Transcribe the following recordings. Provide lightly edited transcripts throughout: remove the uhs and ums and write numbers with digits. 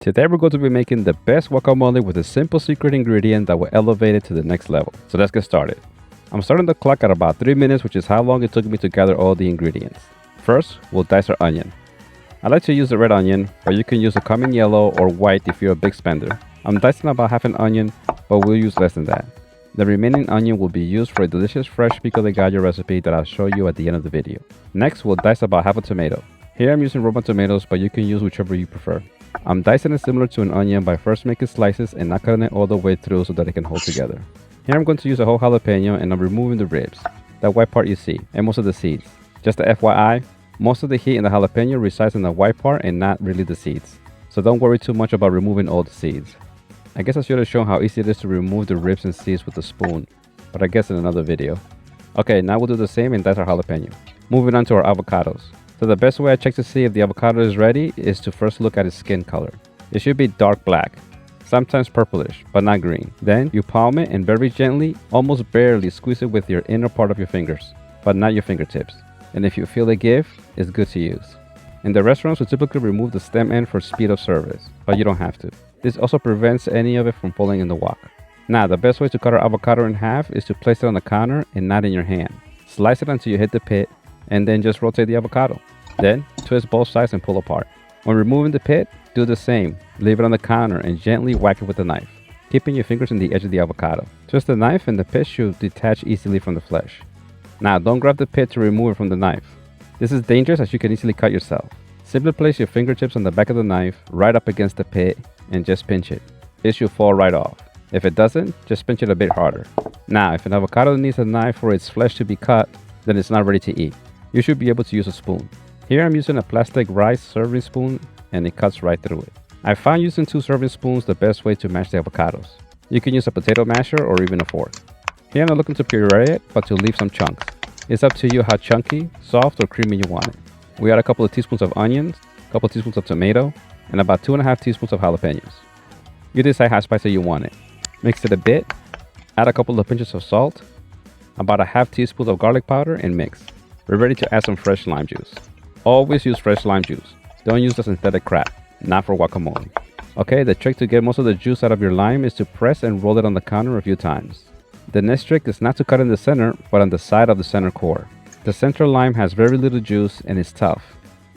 Today we're going to be making the best guacamole with a simple secret ingredient that will elevate it to the next level. So let's get started. I'm starting the clock at about 3 minutes, which is how long it took me to gather all the ingredients. First, we'll dice our onion. I like to use the red onion, but you can use a common yellow or white if you're a big spender. I'm dicing about half an onion, but we'll use less than that. The remaining onion will be used for a delicious fresh Pico de Gallo recipe that I'll show you at the end of the video. Next, we'll dice about half a tomato. Here I'm using Roma tomatoes, but you can use whichever you prefer. I'm dicing it similar to an onion by first making slices and not cutting it all the way through so that it can hold together. Here I'm going to use a whole jalapeno and I'm removing the ribs, that white part you see, and most of the seeds. Just a FYI, most of the heat in the jalapeno resides in the white part and not really the seeds. So don't worry too much about removing all the seeds. I guess I should have shown how easy it is to remove the ribs and seeds with a spoon, but I guess in another video. Okay, now we'll do the same and dice our jalapeno. Moving on to our avocados. So the best way I check to see if the avocado is ready is to first look at its skin color. It should be dark black, sometimes purplish, but not green. Then you palm it and very gently, almost barely squeeze it with your inner part of your fingers, but not your fingertips. And if you feel it give, it's good to use. In the restaurants, we typically remove the stem end for speed of service, but you don't have to. This also prevents any of it from falling in the wok. Now, the best way to cut our avocado in half is to place it on the counter and not in your hand. Slice it until you hit the pit, and then just rotate the avocado. Then, twist both sides and pull apart. When removing the pit, do the same. Leave it on the counter and gently whack it with a knife, keeping your fingers in the edge of the avocado. Twist the knife and the pit should detach easily from the flesh. Now, don't grab the pit to remove it from the knife. This is dangerous as you can easily cut yourself. Simply place your fingertips on the back of the knife, right up against the pit, and just pinch it. It should fall right off. If it doesn't, just pinch it a bit harder. Now, if an avocado needs a knife for its flesh to be cut, then it's not ready to eat. You should be able to use a spoon. Here I'm using a plastic rice serving spoon and it cuts right through it. I found using 2 serving spoons the best way to mash the avocados. You can use a potato masher or even a fork. Here I'm not looking to puree it, but to leave some chunks. It's up to you how chunky, soft, or creamy you want it. We add a couple of teaspoons of onions, a couple of teaspoons of tomato, and about 2.5 teaspoons of jalapenos. You decide how spicy you want it. Mix it a bit, add a couple of pinches of salt, about a half teaspoon of garlic powder, and mix. We're ready to add some fresh lime juice. Always use fresh lime juice. Don't use the synthetic crap, not for guacamole. Okay, the trick to get most of the juice out of your lime is to press and roll it on the counter a few times. The next trick is not to cut in the center, but on the side of the center core. The center lime has very little juice and is tough.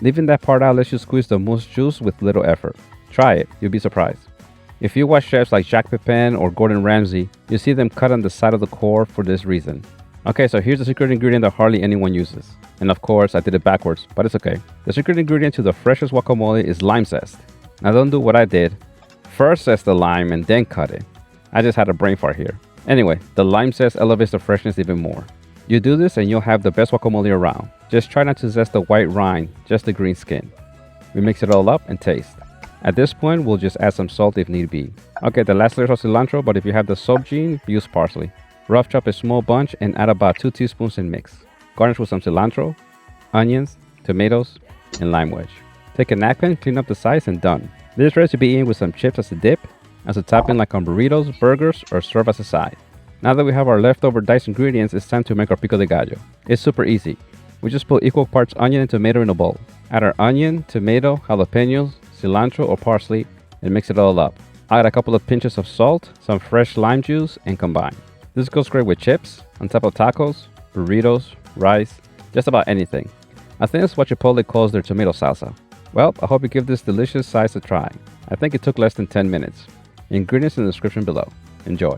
Leaving that part out lets you squeeze the most juice with little effort. Try it, you'll be surprised. If you watch chefs like Jacques Pepin or Gordon Ramsay, you see them cut on the side of the core for this reason. Okay, so here's the secret ingredient that hardly anyone uses. And of course, I did it backwards, but it's okay. The secret ingredient to the freshest guacamole is lime zest. Now don't do what I did. First zest the lime and then cut it. I just had a brain fart here. Anyway, the lime zest elevates the freshness even more. You do this and you'll have the best guacamole around. Just try not to zest the white rind, just the green skin. We mix it all up and taste. At this point, we'll just add some salt if need be. Okay, the last layer of cilantro, but if you have the soap gene, use parsley. Rough chop a small bunch and add about 2 teaspoons and mix. Garnish with some cilantro, onions, tomatoes, and lime wedge. Take a napkin, clean up the sides, and done. This is ready to be eaten with some chips as a dip, as a topping like on burritos, burgers, or serve as a side. Now that we have our leftover diced ingredients, it's time to make our Pico de Gallo. It's super easy. We just put equal parts onion and tomato in a bowl. Add our onion, tomato, jalapenos, cilantro or parsley, and mix it all up. Add a couple of pinches of salt, some fresh lime juice, and combine. This goes great with chips, on top of tacos, burritos, rice, just about anything. I think that's what Chipotle calls their tomato salsa. Well, I hope you give this delicious size a try. I think it took less than 10 minutes. Ingredients in the description below. Enjoy.